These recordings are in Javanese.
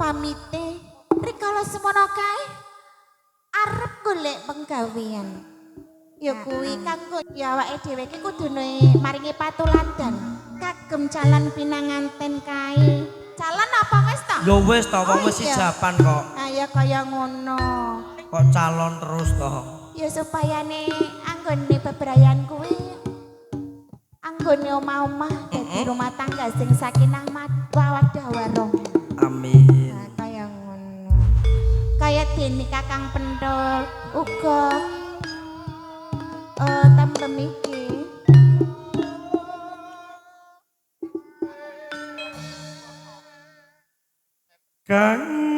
pamite rikala semono kae arep golek penggawean. Ya kuwi kanggo ya awake dhewe iki kudune maringi patuladan kagem calon pinanganten kae. Calon apa wis ta? Yo wis ta wong wis sijapan kok. Ah ya kaya ngono. Kok calon terus to. Ya supayane anggone bebrayan kuwi anggone omah-omah dadi rumah tangga sing sakinah mawaddah warahmah. Amin. Nah, kaya ngono. Kaya dene Kakang Pentol uga tembem iki.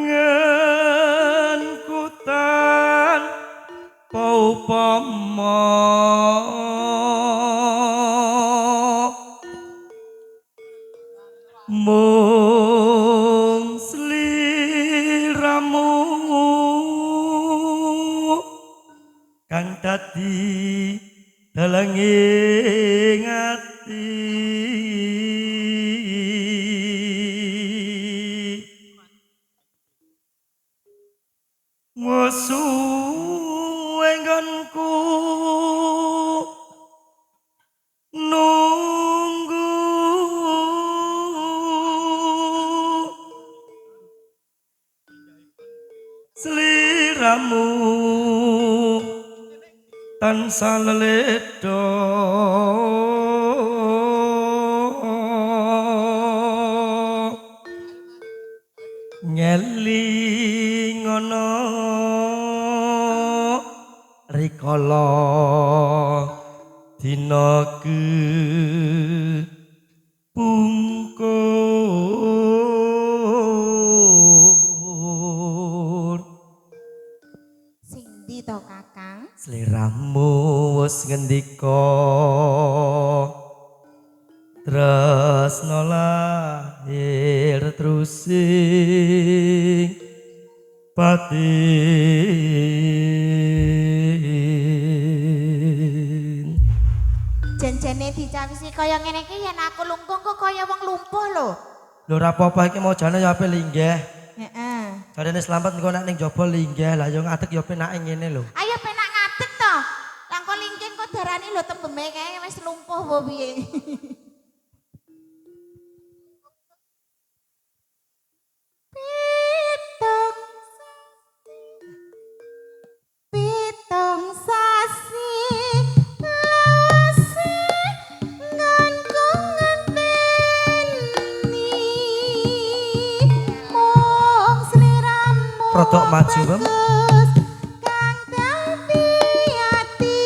Kangen kutan paupama mung sliramu kang dadi dalanging ati musuh enggonku nunggu sliramu tansah leledha ngelingono rikala dina pungkur Sing ndi to Kakang? sliramu wis ngendika tresna lahir terusing batin Janjane dicawisi kaya ngene iki yen aku lungguh kok kaya wong lumpuh lho. lho ora apa-apa iki mau jane ya ape linggih Heeh. jarene selamat engko nek ning jaba linggih lah yo ngadeg yo penake ngene lho Ayo penak ngadeg to. Lah kok lingking kok darani lho tembeme kae wis lumpuh apa piye? Pitung sasi lase nggonku ngenteni mung sliramu rodok maju Bam bagus kang dadi ati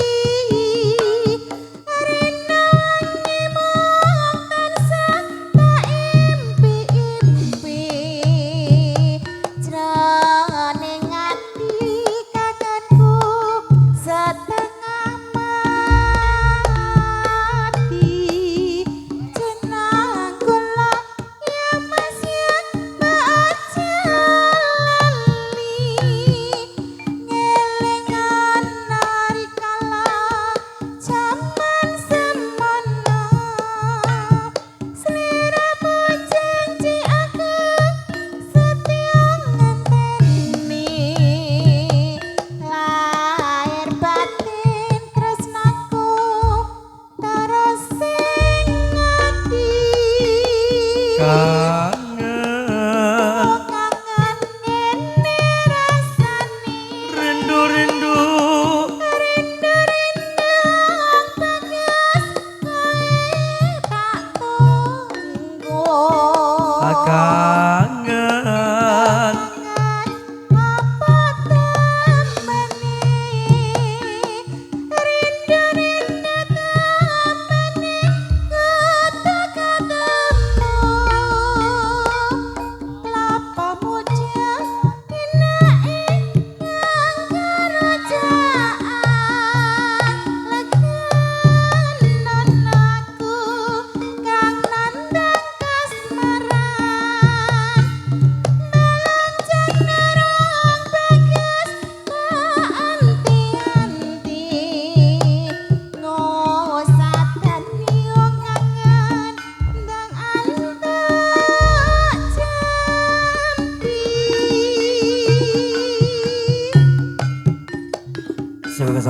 renange mung tansah tak impi-impi jroning ati kangenku setengah mati jeneng kula ya mas ya mbak aja lali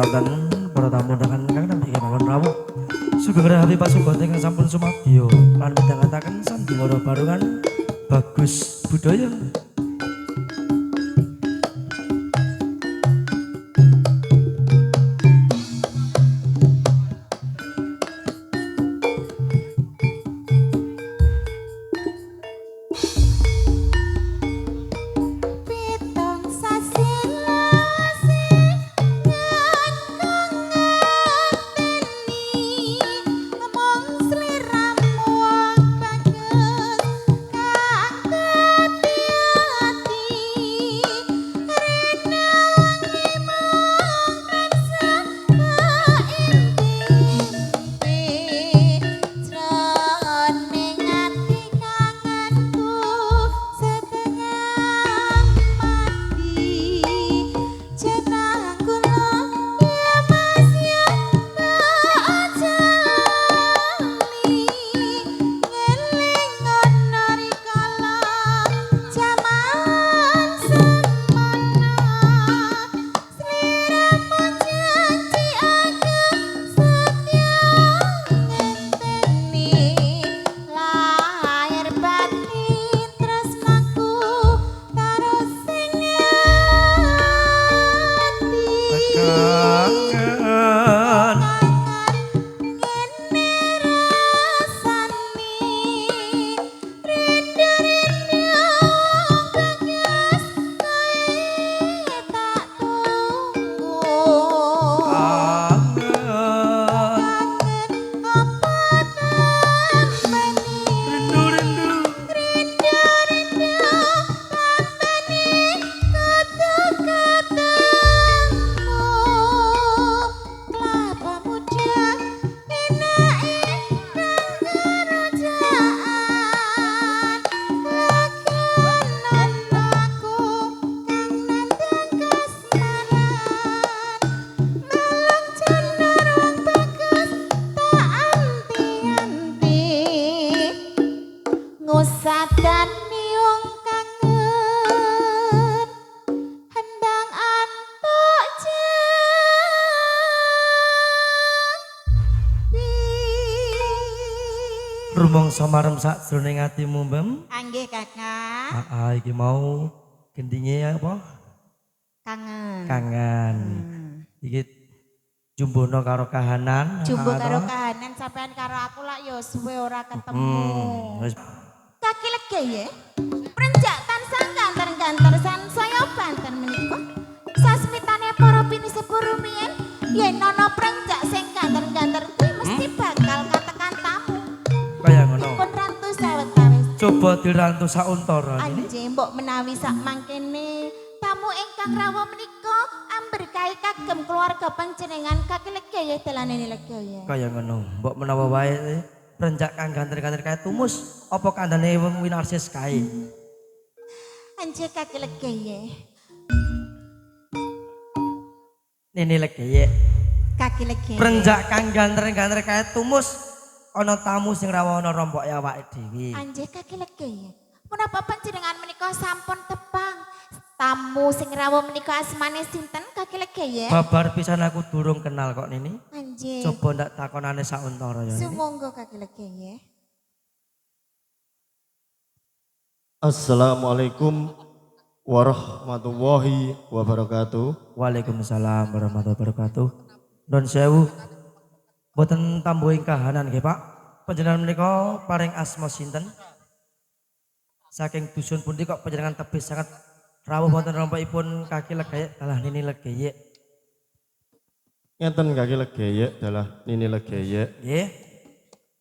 santen para tamu undangan kang nampi kemawon rawuh. Sugeng rahayu pasukote kang sampun sumadyo lan midhangetaken sandiwara barungan bagus budaya. Pitung sasi lawase ngangkung ngenteni mong sliramu wong bagus kang kati-ati rene wangi mong tansah kainti jroning ati kangenku setengah mati jeneng kula ya mas ya tak jali ngeling ana rikala jaman semana sliramu janji aku setia ngenteni lahir batin tresnaku karo sing ati Kangen ngene rasane rindu-rindu bagus koe tak tunggu kangen kangen apa tampani rindu-rindu rindu-rindu tampani kudu ketemu kelapa muda enake kerajaan lakonan aku kang nandang kasmaran malang cenderung bagus tak anti-anti ngusadani wong kangen hendang antuk jambi rumangsa marem sakjroning atimu mbem. anggih kakak Iki mau gendinge apa? kangen Kangen. Iki jumbono karo kahanan. jumbo atau- karo kahanan sampean karo aku lak yo suwe ora ketemu Wis kaki lege ya prenjak tansah ganter-ganter saya banten menika sasmitane para pinisepur rumiyin yen ana prenjak sing ganter-ganter kuwi mesti bakal katekan tamu kaya ngono. pun rantu sawetawis Coba dirantu sauntara ini. anje mbok menawi sak mangkene tamu ingkang rawuh menika amberkahi kagem keluarga panjenengan kaki lege ya dalane lege ya Kaya ngono. Mbok menawa wae renjak kang ganter-ganter kaya tumus apa kandhane wong winarsis kae. anje kaki lege ya Nini legeye. kaki lege Renjak kang ganter-ganter kaya tumus ana tamu sing rawuh ana rompok awake dhewe. Anjir kaki lege ya. Menapa panjenengan menika sampun tepang? Tamu sing rawuh menika asmane sinten kaki lege ya? Babar pisan aku durung kenal kok Nini. Anjir. Coba ndak takonane sauntara ya. Nini. Sumangga kaki lege ya. Assalamualaikum warahmatullahi wabarakatuh. Waalaikumsalam warahmatullahi wabarakatuh. Nun sewu. Boten tambuhing kahanan nggih Pak. Panjenengan menika paring asma sinten? Saking dusun pundi kok panjenengan tebih sangat rawuh wonten rompokipun kaki legeye dalah Nini legeye. Ngeten kaki legeye adalah Nini legeye. Nggih.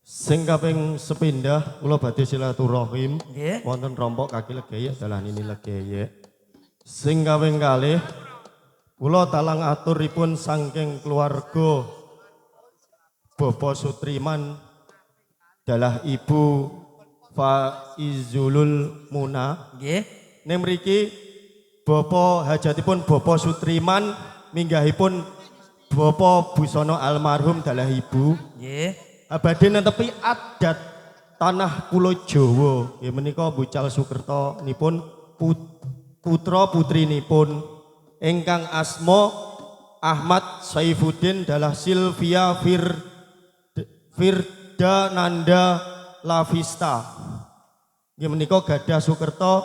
Sing kaping sepindah kula badhe silaturahim Nggih. wonten rompok kaki legeye adalah Nini legeye. Sing kaping kalih kula talang aturipun saking keluarga Bapak Sutriman adalah Ibu Faizulul Muna. Nggih. Ning mriki Bapak hajatipun Bapak Sutriman minggahipun Bapak Busono almarhum adalah Ibu. Nggih. Abadi netepi adat tanah Pulau Jawa. Ya menika Bucal Sukerto nipun putra putrinipun ingkang asma Ahmad Saifuddin adalah Sylvia Firda Nanda Lavista. Nggih menika gadah Sukerto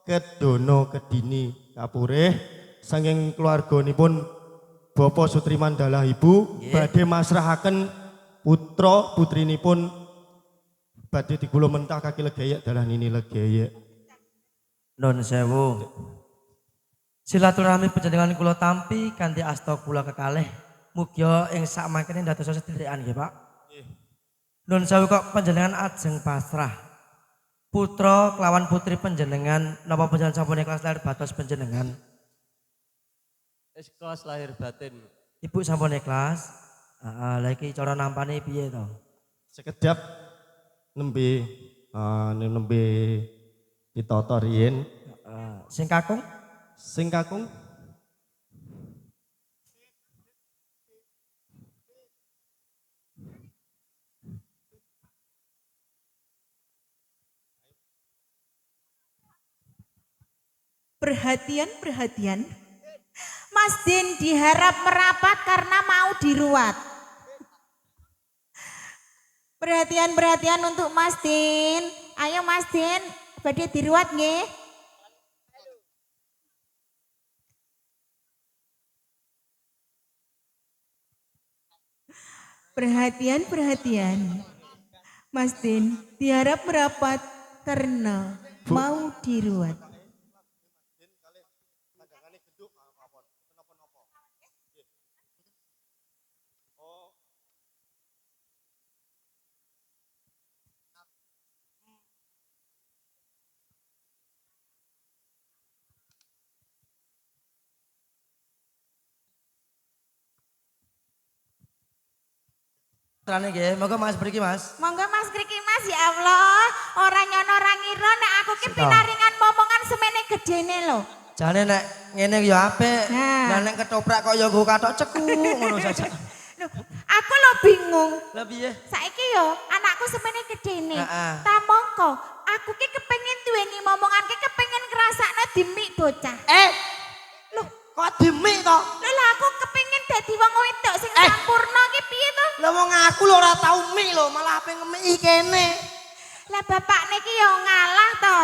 Kedono Kedini kapurih saking keluarganipun Bapak Sutriman dalah Ibu badhe masrahaken putra putrinipun badhe dikula mentah kaki legayek dalah Nini legayek. Nun sewu. Silaturahmi panjenengan kula tampi kanthi asta kula kekalih. Mugia ing sakmangkene dadosa sedherek nggih, Pak. Nun sewu kok panjenengan ajeng pasrah. Putra kelawan putri panjenengan napa panjenengan sampun ikhlas lahir batos panjenengan? Ikhlas lahir batin. Ibu sampun ikhlas. Lah iki cara nampane piye to? Sekedap nembe ditata riyin. Sing kakung? Sing kakung Perhatian. Mas Din diharap merapat karena mau diruat. Perhatian untuk Mas Din. Ayo Mas Din, badhe diruat nggih. Perhatian. Mas Din diharap merapat karena mau diruat. Trane nggih, monggo Mas mriki Mas. Monggo Mas Kriki Mas, ya Allah, ora nyono ora ngira nek aku ki pinaringan momongan semene gedene lho. Jane nek ngene ya apik. Nah. Lah nek ketoprak kok ya nggo kathok ceku ngono saja. Loh, aku lo bingung. Lah piye? Saiki yo anakku semene gedene. Heeh. Ta mongko, aku ki kepengin duweni momongan ki kepengin ngrasakno dimik bocah. Loh, Kok dimik to? lho lah aku kepengin dadi wong wedok sing sampurna ki piye to? Lah wong aku lho ora tau mik lho, malah ape ngemiki kene. Lah bapak niki yo ngalah to.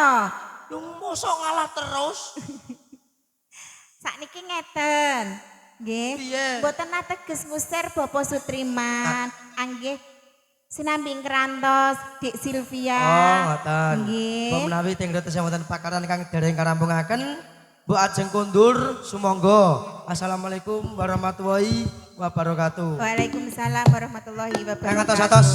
Lho mosok ngalah terus. Sakniki ngeten. Nggih. Piye? Mboten ateges ngusir Bapak Sutriman. Anggih sinambi ngrantos Dik Sylvia. Oh, ngoten. Nggih. Mbok menawi teng retes wonten pakaran kang dereng karampungaken, mbok ajeng kondur sumangga. Assalamualaikum warahmatullahi wabarakatuh. Waalaikumsalam warahmatullahi Kang wabarakatuh. atos-atos.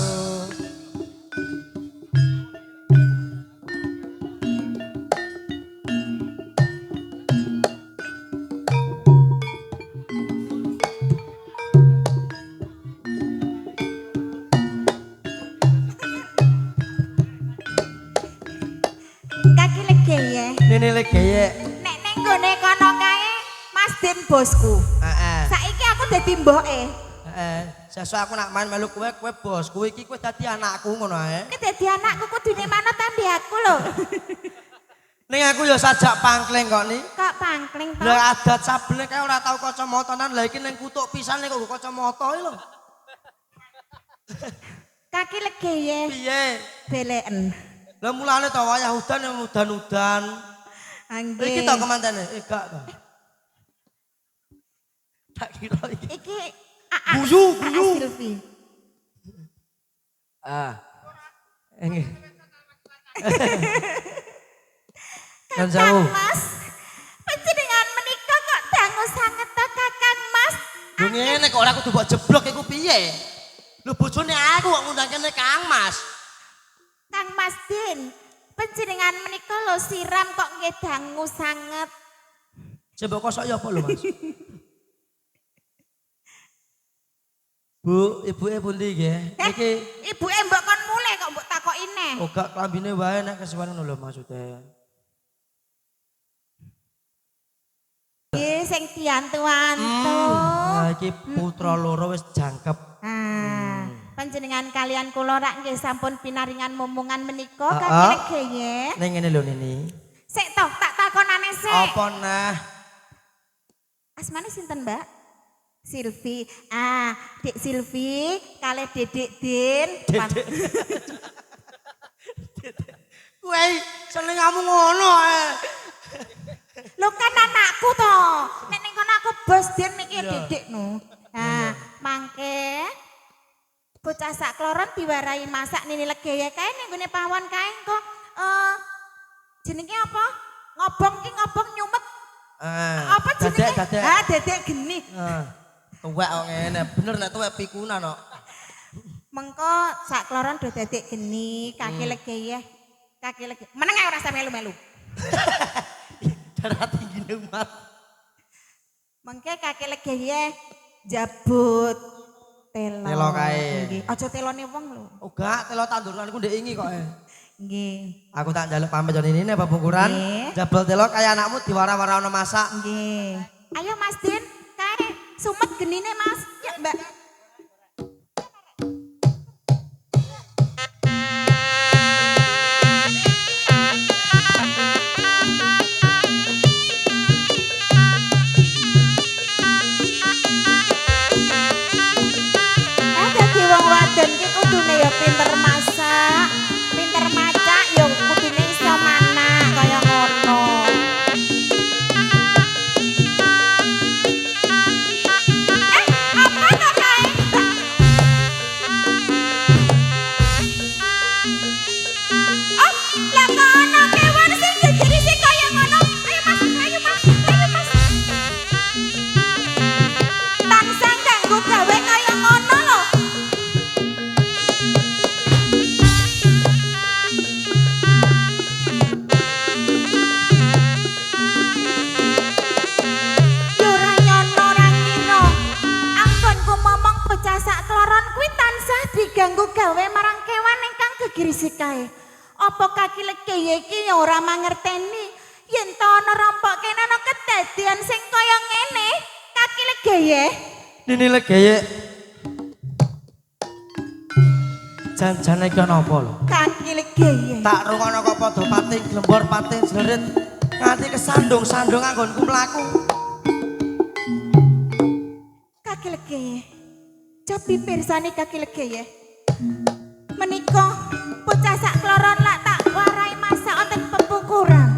Kaki legeye. Nene legeye. Nek ning gone kono kae Mas Din bosku. Heeh. Saiki aku dadi mboke. Heeh. Sesuk aku nak main melu kowe bos, kowe iki kowe dadi anakku ngono ae. Ki dadi anakku kudune manut ambe aku lho. Ning aku ya sajak pangkling kok ni. Kok pangkling to? Lah adat sabene kae ora tau kacamatanan, lah iki ning kutuk pisane kok nggo kacamata lho. Kaki legeye. Piye? Beleken. Lah mulane to wayah udan ya udan-udan. Anggih. Iki to kemantene? Gak to. Tak kira iki. Iki Guyu. Silvi. Nggih. Kan jauh. Mas, panjenengan menika kok dangu sanget to Kakang Mas? Lho ngene kok ora kudu mbok jeblok iku piye? Lho bojone aku kok ngundang kene Kang Mas. Kang Mas Din, panjenengan menika lho siram kok nggih dangu sanget. Coba kosok ya apa lho Mas? Bu, ibuke pundi nggih? Niki Ibuke mbok kon mulih kok mbok takoki neh. oh gak klambine wae nek kesuwen ngono lho maksude. Nggih sing diantu-antu. Nah iki putra loro wis jangkep. Panjenengan kalian kula rak nggih sampun pinaringan momongan menika Heeh. kaki legeye. Ning ngene lho Nini. Sik toh tak takonane sik. Apa nah? Asmane sinten, Mbak? Silvi. Ah, Dik Silvi kalih Dedek Din. Kowe seneng kamu ngono ae. Lho kan anakku to. Nek ning kono aku bos Din niki Dedek no. Nah, mangke bocah sak kloron diwarai masak nini legaya kae ning gone pawon kae kok jenenge apa? Ngobong ki ngobong nyumet. Apa jenenge? Dadek. Ah, Dedek geni. Tuwek kok ngene, bener nek tuwek pikunan kok. Mengko sak kloron do Dedek geni, kaki legaya. Kaki legaya. Meneng ae ora usah melu-melu. Darah tinggi umat. Mengke kaki legaya jabut telo. Telo kae. Nggih, aja telone wong lho. Uga telo tanduranku ndek ingi kok. Nggih. Aku tak njaluk pamit jon ini pabungkuran. Nggih. Jabal telo kaya anakmu diwara-wara ono masak. Nggih. Ayo Mas Din, kae sumet genine Mas. Ya Mbak. Dadi wong wadon ki kudune ya pinter masak, pinter macak ya kudune iso manak kaya ngono. Apa to kae? Oh, lah kono kewan sing jejerisi kaya ngono. Ayo Mas, ayo Mas, ayo Mas. Tansah ganggu gawe kaya ngono lho. Yo ora nyono ora ngira. Anggonku momong bocah sak kloron kuwi tansah diganggu gawe marang kewan ingkang gegirisi kae. Apa kaki legaya iki ya ora mangerteni yen to ana rompok kene ana kedadian sing kaya ngene. Kaki legaya. Nini legeye. Jan-jan iki ana apa lho? Kaki legaya. Tak rungono kok padha pating glembor pating jerit nganti kesandung-sandung anggonku mlaku. Kaki legaya. Cobi pirsani kaki legaya. Menika bocah sak kloron lak tak warai masak wonten pembukuran.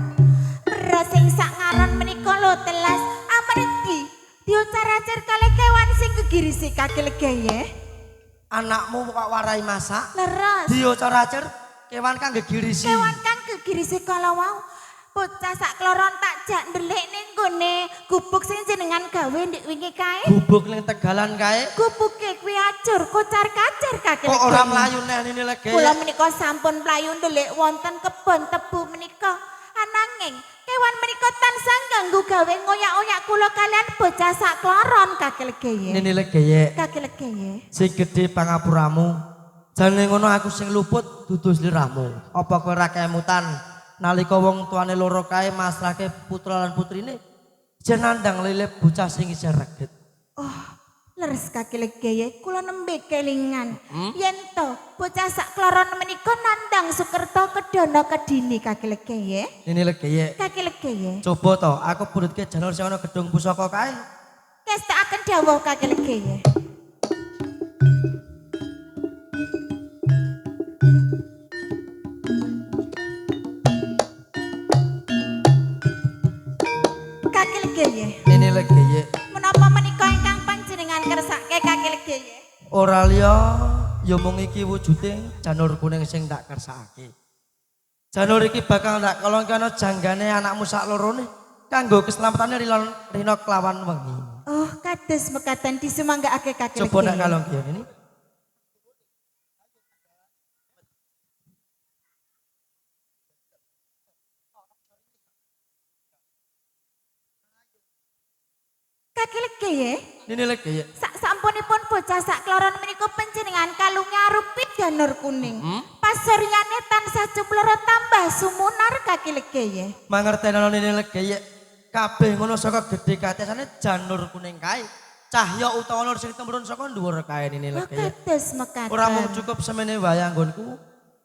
Beras sing sak ngaron menika lho telas amargi diocar-acar kalih kewan sing gegirisi kaki legaya. Anakmu kok warai masak? Leres. Diocar-acar kewan kang gegirisi. Kewan kang gegirisi kala wau. Bocah sak kloron tak jak ndelik ning gone gubuk sing jenengan gawe ndek wingi kae. Gubuk ning Tegalan kae. Gubuke kuwi acur kocar-kacir kaki Kok legaya. ora mlayu neh Nini legeye. Kula menika sampun mlayu ndelik wonten kebon tebu menika. Ananging kewan menika tansah ganggu gawe ngoyak-oyak kula kalian bocah sak kloron kaki legaya. Nini legeye. Kaki legaya. Sing gedhe pangapuramu. Jane ngono aku sing luput dudu sliramu. Apa kowe ora kemutan nalika wong tuane loro kae masrahke putra lan putrine jen nandang lele bocah sing isih reget. Oh, leres kaki legaya kula nembe kelingan. Yen to bocah sak kloron menika nandang Sukerto Kedono Kedini kaki legaya. Nini legeye. Kaki legaya. Coba to aku purutke janur sing ana gedung pusaka kae. Kestakaken dawuh kaki legaya. Kaki legaya. Nini legeye. Menapa menika ingkang panjenengan kersake kaki legaya? Ora liya ya mung iki wujude janur kuning sing tak kersakake. Janur iki bakal tak kolongkana janggane anakmu sak lorone kanggo keselamatan rina kelawan wengi. Oh, kados mekaten disemanggakake kaki legaya. Coba nak kalong kian ini. Kaki legaya. Nini legeye. Sak sampunipun bocah sak kloron menika panjenengan kalunge arupi janur kuning. Pasuryane tansah cuploro tambah sumunar kaki legaya. Mangertenono Nini legeye. Kabeh ngono saka gedhe katesane janur kuning kae. Cahya utawa nur sing temurun saka dhuwur kae Nini Oh, legeye. kados mekaten. Ora mung cukup semene wae anggonku.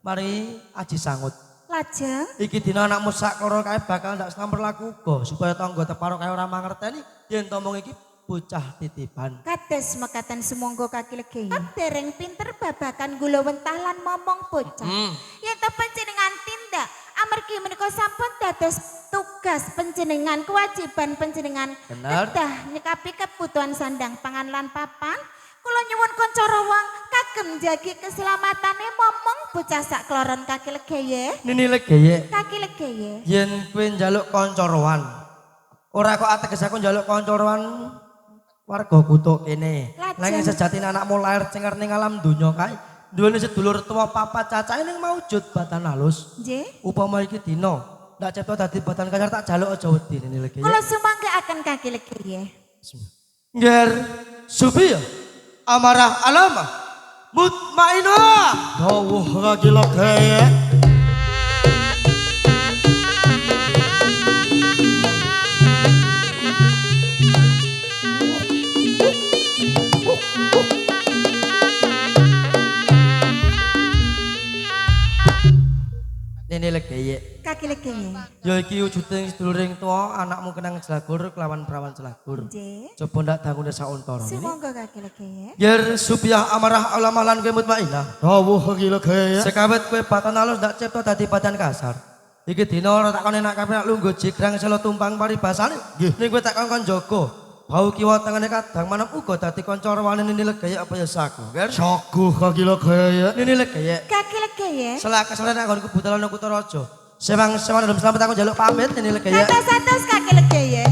Mari aji sangut. Lajeng Iki dina anakmu sak loro kae bakal ndak selamat laku uga supaya tangga teparo kae ora mangerteni yen to mung iki bocah titipan. Kados mekaten sumangga kaki legi. Dereng pinter babakan gula wentah lan momong bocah. Yen to panjenengan tindak amargi menika sampun dados tugas panjenengan, kewajiban panjenengan Bener. kedah nyekapi kebutuhan sandang pangan lan papan. Kula nyuwun kanca rawang kagem jagi keselamatane momong bocah sak kloron kaki legeye. Nini legeye. Kaki legeye. Yen kowe njaluk kanca rowan. Ora kok ateges aku njaluk kanca rowan warga kutuk kene. Lajeng. Nanging sejatine anakmu lahir cengar ning alam donya kae. Duweni sedulur tuwa papat cacahe ning maujud batan halus. Nggih. Upama iki dina ndak cetha dadi batan kanyar tak jaluk aja wedi Nini legeye. Kula sumanggaken kaki legeye. Nger subi ya. Amarah alamah mutmainah. Dawuh kaki legeye. Nini legeye. Kaki legeye. Ya iki wujuding seduluring tuwa anakmu kenang jelagur kelawan perawan jelagur. Nggih. Coba ndak dangune sauntara ini. Sumangga kaki legeye. Yer subiah amarah alamah lan kowe mutmainah. Dawuh kaki legeye. Sekawet kowe batan halus ndak cipta dadi batan kasar. Iki dina ora tak kon enak kabeh nak lungguh jigrang selo tumpang paribasane. Ning kowe tak kon jaga. Bau kiwa tengene kadang manep uga dadi kanca rawane Nini legeye apa ya saku. Ger. Saguh kaki legeye. Nini legeye. Kaki legeye. Selaka sore nak nggonku budalan nang Kutaraja. Sewang dalam selamat aku njaluk pamit Nini legeye. Satus kaki legeye.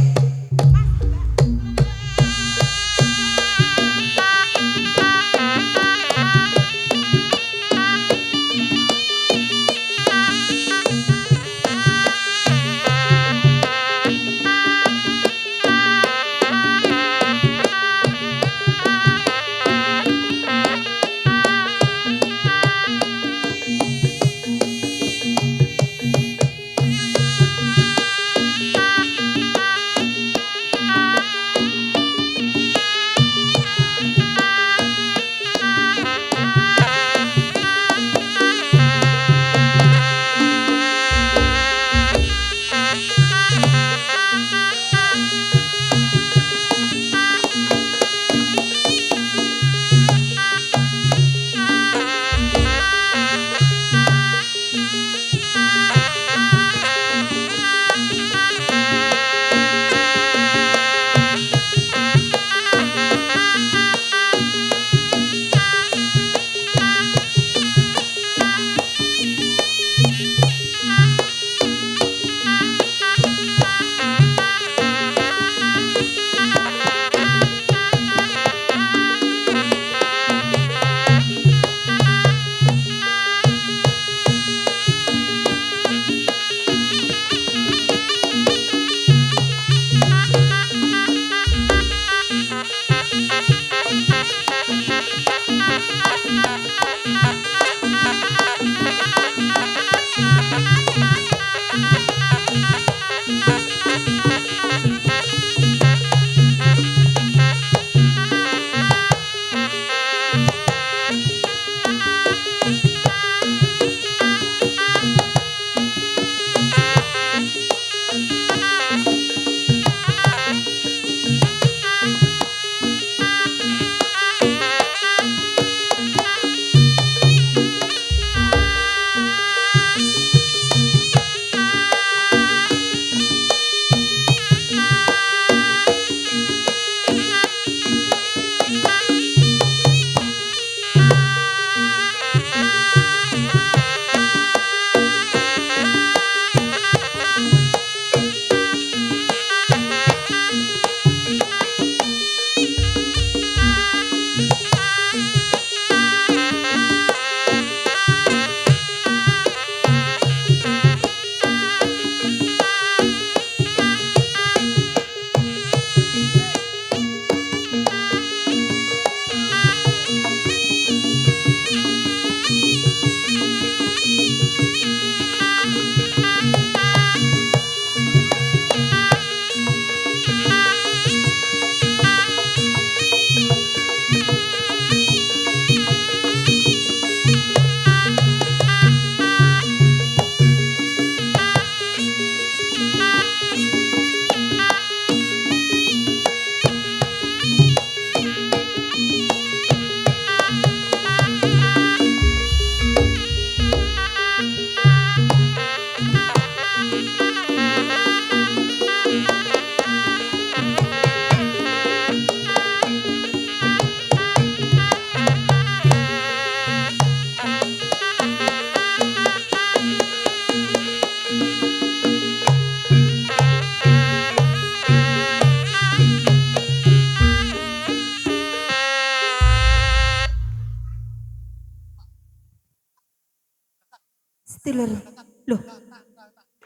Loh.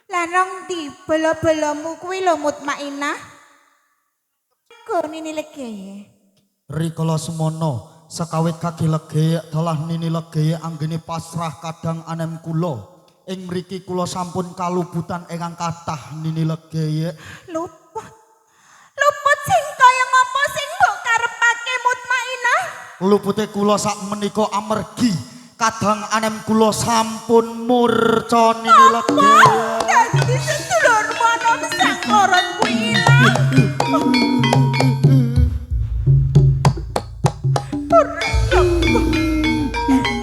Larang di bela-belamu kuwi lho Mutmainah. Kok nini legi. Rikala semono sekawit kaki lege telah nini lege anggene pasrah kadang anem kula. Ing mriki kula sampun kaluputan ingkang kathah nini lege. Luput. Luput sing kaya ngapa sing mbok karepake Mutmainah? Lupute kula sak menika amergi kadang anem kula sampun murca nini lege. Dadi sedulur mono sakloron kuwi ilang.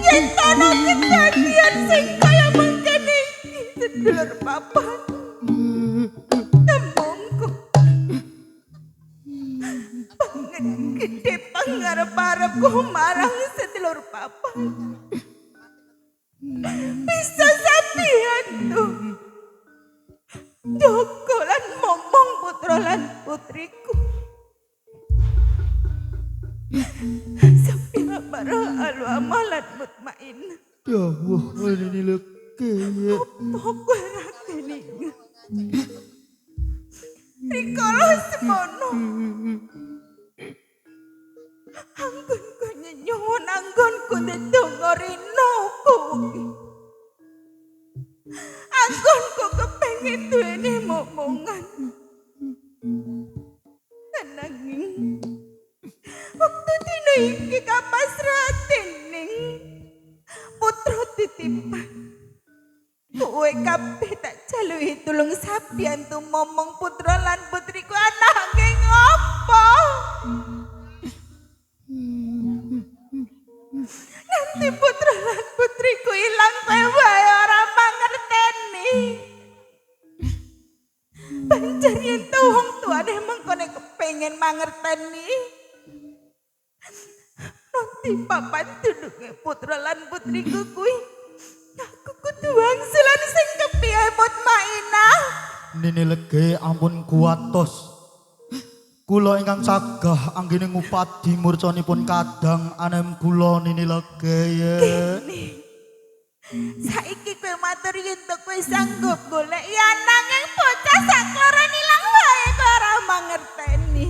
Yen ana kejadian sing kaya mangkene iki sedulur papan. Temungku. Banget gede pangarep-arepku marang sedulur papan. Bisa sabihan tuh. Joko lan momong putra lan putriku. Sabiha para alu amalan Mutmainah. Dawuh nini lege. Apa rakene? Rikala semono. Anggonku nyuwun anggonku ndedonga rino kuwi. Anggonku kepengin duweni momongan. Ananging waktu dina iki kapasrahan ning putra titipan. Kowe kabeh tak jaluhi tulung sabiyantu momong putra lan putriku ananging apa? Nanti putra lan putriku ilang kowe wae ora mangerteni. Pancen yen wong tuane mengkone kepengin mangerteni. Nanti papan dununge putra lan putriku kuwi. Aku kudu wangsulan sing kepiye Mutmainah. Nini lege ampun kuatos. Kula ingkang sagah anggene ngupadi murcanipun kadang anem kula nini lege. Saiki kowe matur yen kowe sanggup golek ya nanging bocah sakloron ilang wae kowe ora mangerteni.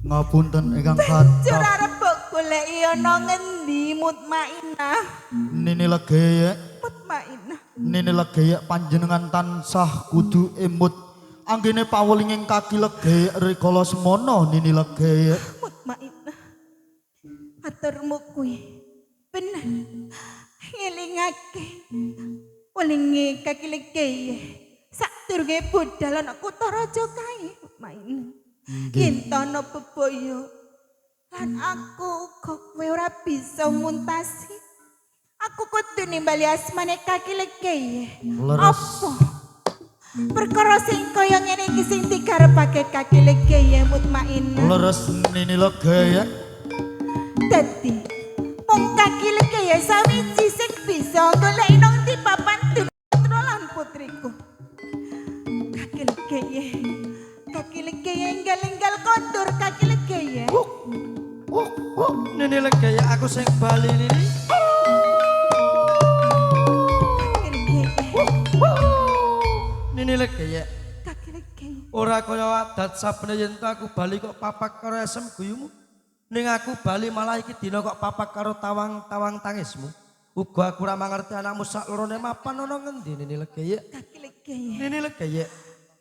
Ngapunten ingkang Banjur kathah. arep mbok golek ana ngendi Mutmainah? Nini lege. Mutmainah. Nini lege panjenengan tansah kudu emut. Anggene pawulinging kaki lege rikala semono nini lege. Mutmainah. Aturmu kuwi bener. Ngelingake. Welinge kaki lege. Sadurunge budal ana kutha raja kae Mutmainah. Yen ana bebaya lan aku uga kowe ora bisa muntasi. Aku kudu nimbali asmane kaki lege. Leres. Apa? Perkara sing kaya ngene iki sing digarepake kaki lege ya Mutmainah. Leres nini lege. Dadi mung kaki lege ya sawiji sing bisa golek nang di papan putra lan putriku. Kaki lege ya. Kaki lege ya enggal-enggal kondur kaki lege ya. Nini lege ya aku sing bali nini. Kaki lege ya. Nini lege ya. Kaki lege ya. Ora kaya adat sabene yen aku bali kok papak karo esem guyumu. Ning aku bali malah iki dina kok papak karo tawang-tawang tangismu. Uga aku ora mangerti anakmu sak lorone mapan ana ngendi Nini lege ya. Kaki lege ya. Nini lege ya.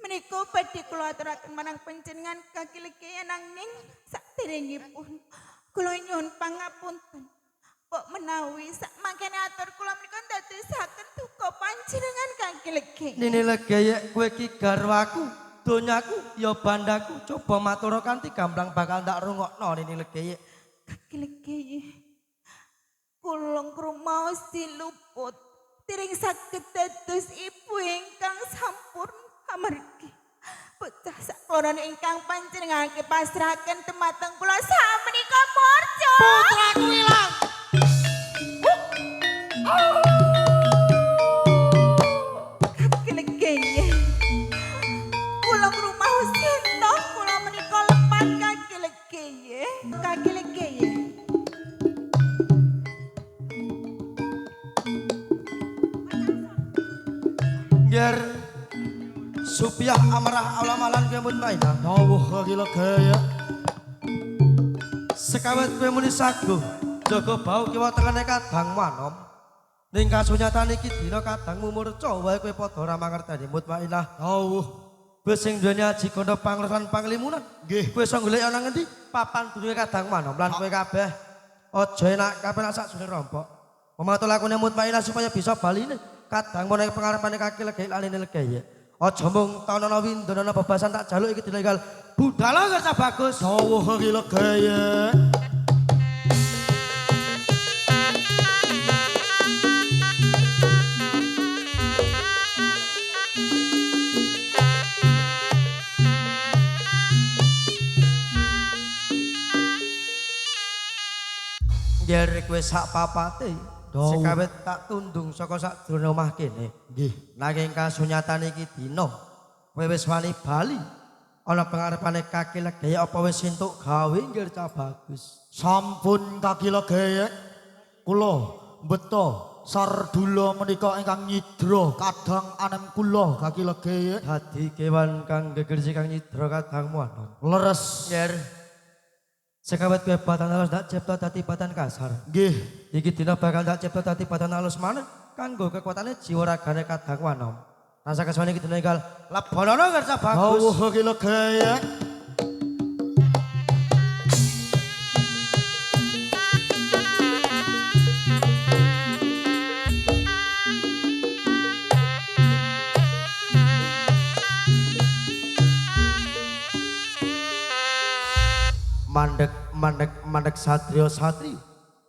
Menika badhe kula aturaken marang panjenengan kaki lege nanging saderengipun kula nyuwun pangapunten. Kok menawi sak mangkene atur kula menika ndadosaken duka panjenengan kaki lege. Nini lege ya kowe iki garwaku, donyaku ya bandaku. Coba matur kanthi gamblang bakal tak rungokno Nini lege ya. Kaki lege. Kula ngrumaos diluput. Tiring saged dados ibu ingkang sampurna amargi bocah sakloron ingkang panjenengan pasrahaken dumateng kula samenika murca. Putraku ilang. Kaki lege. Kula ngrumaos sinten kula menika lepat kaki lege. Kaki lege. Biar Supiah amarah alamalan kowe mutmainah. Dawuh kaki legaya. Sekawet kowe muni saguh jaga bau kiwa tengene kadang manom. Ning kasunyatan iki dina kadangmu murca wae kowe padha ora mangerteni mutmainah. Dawuh. Kowe sing duweni aji kandha pangersan panglimunan. Nggih. Kowe iso golek ana ngendi? Papan dunya kadang manom lan kowe kabeh aja enak kabeh nak sakjane rompok. Mematul lakune mutmainah supaya bisa baline kadang menawa pengarepane kaki legek laline legek. Aja mung tanana windana bebasan tak jaluk iki dilegal budala kerja bagus. Dawuh kaki legaya. Yer kowe sak papate Dawuh. sekawet tak tundung saka sadurunge omah kene. Nggih. Nanging kasunyatan iki dina kowe wis wani bali ana pengarepane kaki legaya apa wis entuk gawe ngger cah bagus. Sampun kaki legaya. Kula beto sardula menika ingkang nyidra kadang anem kula kaki legaya. Dadi kewan kang gegersi kang nyidra kadangmu anom. Leres. Yer sekawet kowe batan alus ndak cipta dadi batan kasar. Nggih. Iki dina bakal ndak cipta dadi batan alus maneh kanggo kekuatane jiwa ragane kadang anom. Rasa kesane iki dina enggal labanana kerja bagus. Dawuh kaki legaya. mandek satrio satri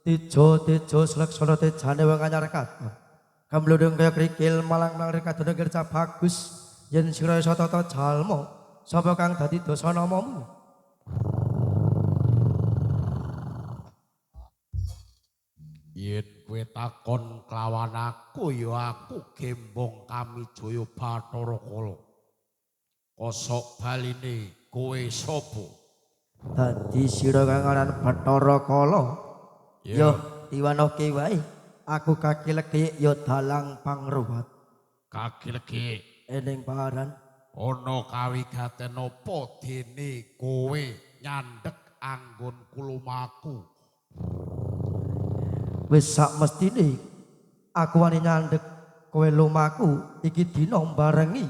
tejo seleksana tejane wong anyar katon kamludung kaya krikil malang rekadene kerja bagus yen sira isa tata jalma sapa kang dadi dosa namamu. Yen kowe takon kelawan aku ya aku Gembong Kamijaya Bathara Kala. Kosok baline kowe sapa? Dadi sira kang aran Bathara Kala. Yo diwanoke wae. Aku kaki legek yo dalang pangruwat. Kaki legi Ening paran ana kawigaten apa dene kowe nyandhek anggon kulumaku? wis sak mestine aku wani nyandhek kowe lumaku iki dina barengi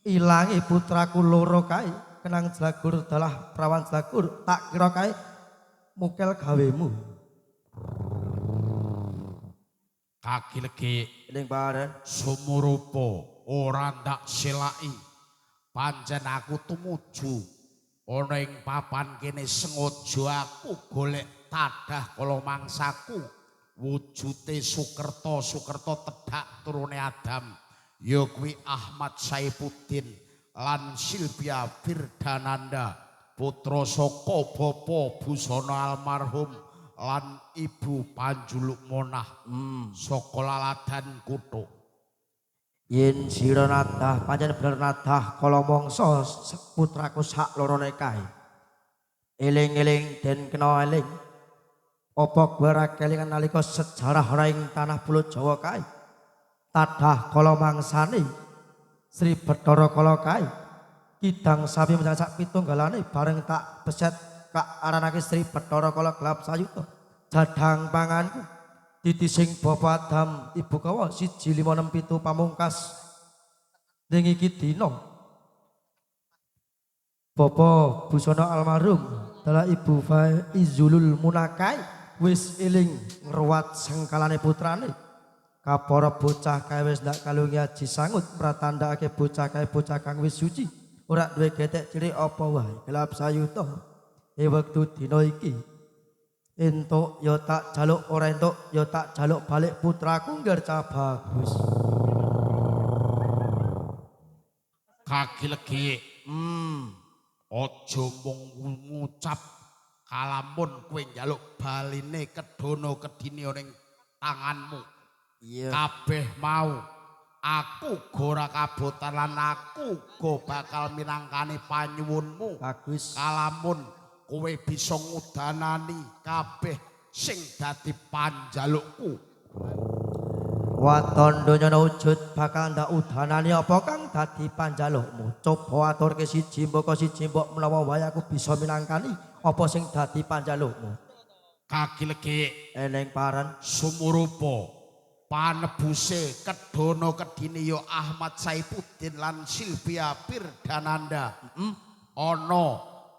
ilange putraku loro kae kenang jlagur dalah prawan jlagur tak kira kae mukel gawemu. Kaki legi Ening paran sumurupa ora ndak selaki pancen aku tumuju ana ing papan kene sengaja aku golek tadah kala mangsaku wujute Sukerta tedhak turune Adam ya kuwi Ahmad Saipuddin lan Silvia Firdananda putra saka bapa busana almarhum lan ibu Panjuluk Monah saka laladan Kutuk. yen sira nadah pancen bener nadah kala mangsa putraku sak lorone kae eling-eling den kena eling apa kowe ora kelingan nalika sejarah ora ing tanah Pulo Jawa kae tadah kala mangsane Sri Bathara Kala kae kidang sapi menjang sak pitunggalane bareng tak beset kak aranake Sri Bathara Kala gelap sayuta jadang panganku ditising Bapak Adam Ibu Kawa 1567 pamungkas ning iki dina Bapak busana almarhum dalah Ibu Faizulul Munakai wis eling ngruwat sengkalane putrane kapara bocah kae wis ndak kalungi aji sangut pratandhake bocah kae bocah kang wis suci ora duwe getek cilik apa wae gelap sayuta wektu dina iki entuk ya tak jaluk ora entuk ya tak jaluk balik putraku nggerca bagus. Kaki legi aja mung ngucap kalamun kowe njaluk baline kedono kedine ning tanganmu. Iya. Kabeh mau aku go ora kabotan lan aku go bakal minangkani panyuwunmu. Bagus. Kalamun kowe bisa ngudanani kabeh sing dadi panjalukku. Waton donya wujud bakal ndak udanani apa kang dadi panjalukmu. Coba aturke siji mbok menawa wae aku bisa minangkani apa sing dadi panjalukmu. Kaki legi Eneng paran sumurupa panebuse kedono kedine ya Ahmad Saifuddin lan Silvia Pirdananda. Ana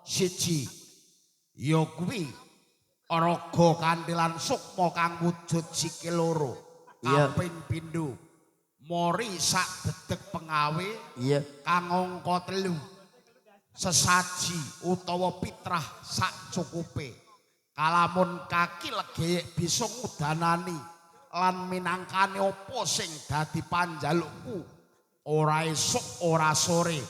siji ya kuwi raga kandelan sukma kang wujud sikil loro. Iya. Kaping pindho mori sak dedeg pengawe iya kang angka 3. Sesaji utawa pitrah sak cukupe. Kalamun kaki legeyek bisa ngudanani lan minangkani apa sing dadi panjalukku. Ora esuk ora sore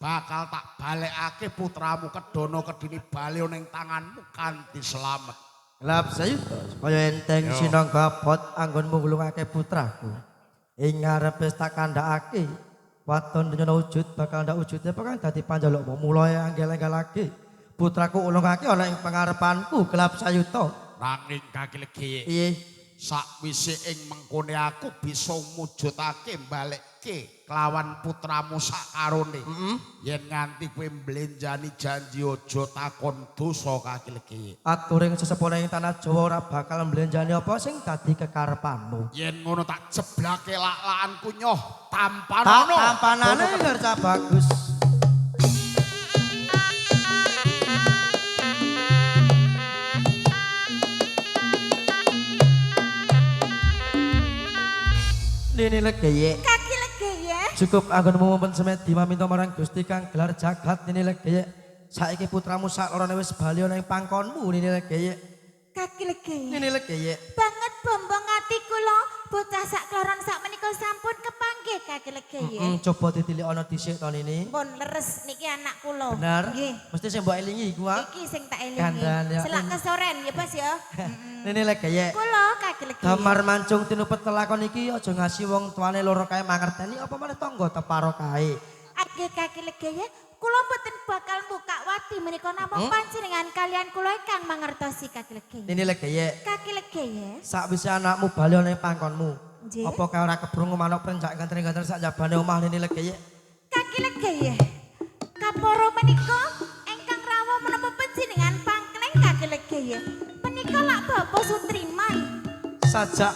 bakal tak balekake putramu kedono kedini bali ning tanganmu kanthi slamet. Lap sayuta supaya enteng sinangga bot anggonmu ngulungake putraku. Ing ngarepe tak kandhakake waton donya wujud bakal ndak wujude bakal dadi panjalukmu. Mulai anggel-anggelake putraku ulungake ana ing pangarepanku gelap sayuta. Nanging kaki legeyek Iye sakwise ing mengkone aku bisa mujudake balekke kelawan putramu sakarone. Yen nganti kowe mblenjani janji aja takon dosa kaki legeyek. aturing sesepone ing tanah Jawa ora bakal mblenjani apa sing dadi kekarepanmu. Yen ngono tak jeblake lak-lakanku nyoh tampanono. Tampanane ngerca bagus. Nini legeye Kaki legeye. cukup anggonmu mumpun semedi maminta marang Gusti kang gelar jagat nini legeye. Saiki putramu sak lorone wis bali ana ing pangkonmu nini legeye. Kaki legeye. Nini legeye. Banget bombong ati kula bocah sak kloron sak menika sampun kepanggih kaki legeye. Coba ditilik ana dhisik to nini. Pun leres niki anak kula. Bener. Nggih. Mesti sing mbok elingi iku ah. Iki sing tak elingi. Gandan, ya. Selak kesoren ya Bos ya. Nini legeye. Kula kaki legeye. Damar mancung tinupet lelakon iki aja ngasi wong tuane loro kae mangerteni apa maneh tangga teparo kae. Nggih kaki legeye. Kula mboten bakal buka wati menika namung panjenengan kalian kula ingkang mangertosi kaki legeye. Nini legeye. Kaki legeye. Sakwise anakmu bali ana ing pangkonmu. Nggih. Apa kae ora kebrung manuk prenjak ganteng-ganteng sak jabane omah nini legeye. Kaki legeye. Kaporo menika ingkang rawuh menapa panjenengan pangkleng kaki legeye. Menika lak Bapak Sutriman. Sajak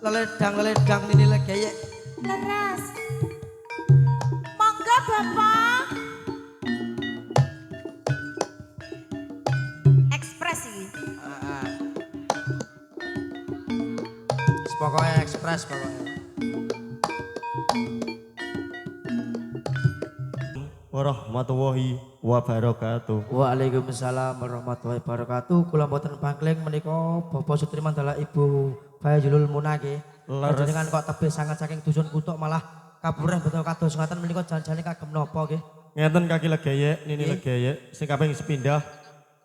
leledang nini legeye. Leres. Monggo Bapak. Ekspres iki. Pokoknya ekspres pokoknya. Warahmatullahi wabarakatuh. Waalaikumsalam warahmatullahi wabarakatuh. Kula mboten pangling menika Bapak Sutriman adalah Ibu Fayzulul Munah nggih. Leres. Jenengan kok tebih sangat saking dusun kutuk malah kabureh betul kados ngaten menika jan-jane kagem napa nggih. Ngeten kaki legeye, nini Nggih. legeye. Sing kaping sepindah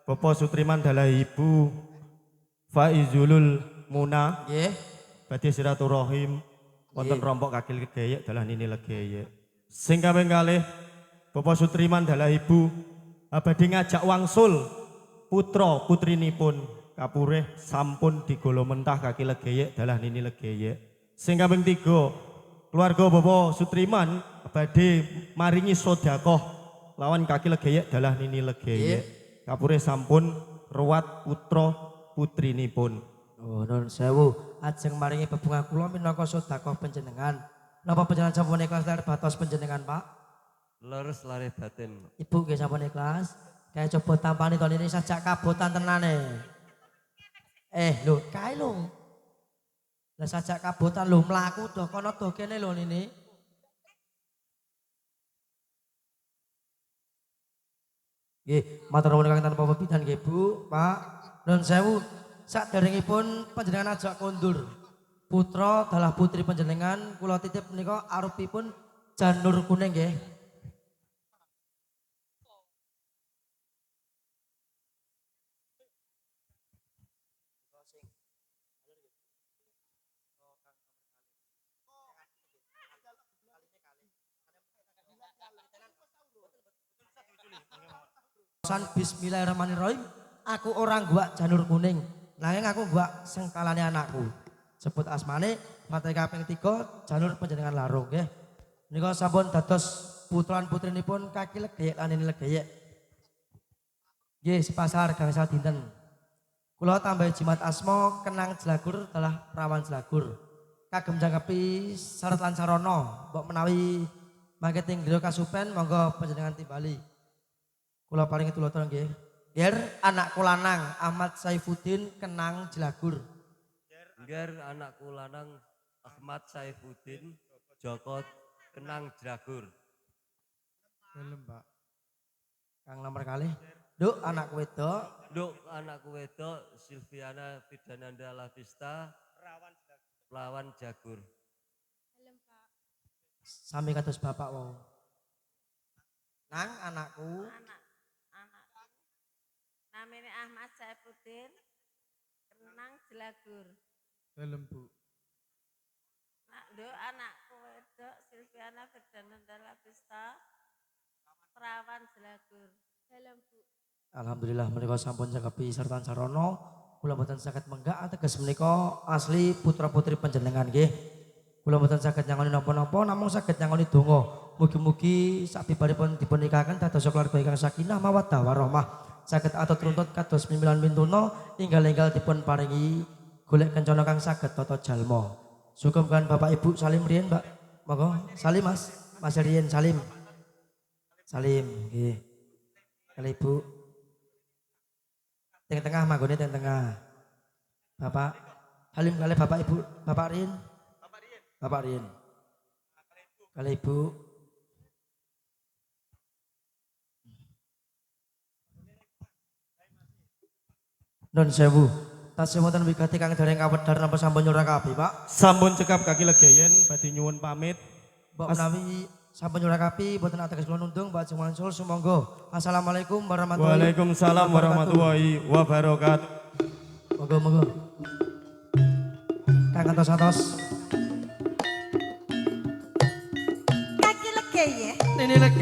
Bapak Sutriman adalah Ibu Faizulul Muna. Nggih. Badhe silaturahim wonten rompok kaki legeye adalah nini legeye. Sing kaping kalih Bapak Sutriman adalah Ibu badhe ngajak wangsul putra putrinipun kapureh sampun digolo mentah kaki legeye adalah nini legeye. Sing kaping 3 keluarga Bapak Sutriman badhe maringi sedekah lawan kaki legeye adalah nini legeye. Kapureh sampun ruwat putra putrinipun. Oh, nun sewu, ajeng maringi bebungah kula minangka sedekah panjenengan. Napa panjenengan sampun ikhlas lahir batos panjenengan, Pak? Leres lare batin. Ibu nggih sampun ikhlas. Kayak coba tampani tahun ini sajak kabotan tenane. Lho, kae lho. Lah sajak kabotan lho mlaku do kono do kene lho nini. Nggih, matur nuwun kang tanpa pepidan nggih Bu, Pak. Nun sewu, saderengipun panjenengan ajak kondur. Putra dalah putri panjenengan kula titip menika arupipun janur kuning nggih. Bismillahirrahmanirrahim. Aku orang gua janur kuning. Nanging aku gua sengkalane anakku. Sebut asmane Materi kaping 3 jalur panjenengan larung nggih. Menika sampun dados putra putrinipun kaki legeyek lan nini legeyek. Nggih, sepasar gangsal dinten. Kula tambahi jimat asma kenang jelagur telah perawan jelagur. Kagem jangkepi syarat lan sarana, mbok menawi mangke tinggil kasupen monggo panjenengan timbali. Kula paringi tuloton nggih. Ger anakku lanang Ahmad Saifuddin kenang jelagur. Ger anakku lanang Ahmad Saifuddin Joko kenang jelagur. Film, Pak. Kang nomor kalih. Nduk anakku wedok Nduk anakku wedok Silviana Fidananda Lavista lawan jagur. sami kados bapak wau. Nang anakku Anak namanya Ahmad Saifuddin kenang jelagur. Film, Bu. Anakku wedok Silviana Ferdinanda Lavista perawan jelagur. Dalam Bu. Alhamdulillah menika sampun jangkepi sartan sarana kula mboten saged menggak ateges menika asli putra-putri panjenengan nggih. Kula mboten saged nyangoni napa-napa namung saged nyangoni donga. Mugi-mugi sabibaripun dipun nikahaken dados keluarga ingkang sakinah mawaddah warahmah. Saged atut runtut kados mimilan pintuna inggal-inggal dipun paringi golek kencana kang saged tata jalma. Sugeng kan Bapak Ibu salim riyen, Mbak. Monggo salim Mas. Mas riyen salim. Salim nggih. Kali Ibu. Teng tengah manggone teng tengah. Bapak salim kali Bapak Ibu, Bapak Rin. Bapak Rin. Kali Ibu. Nun sewu. Tasih wonten wigati kang dereng kawedhar napa sampun nyurakapi, Pak? Sampun cekap kaki legeyen badhe nyuwun pamit. Mbok menawi sampun nyurakapi boten ateges kula nundung Mbak Ajeng Mansul sumangga. Assalamualaikum warahmatullahi Waalaikumsalam warahmatullahi wabarakatuh. Monggo. Kang atos-atos. Kaki legeye. Ini lagi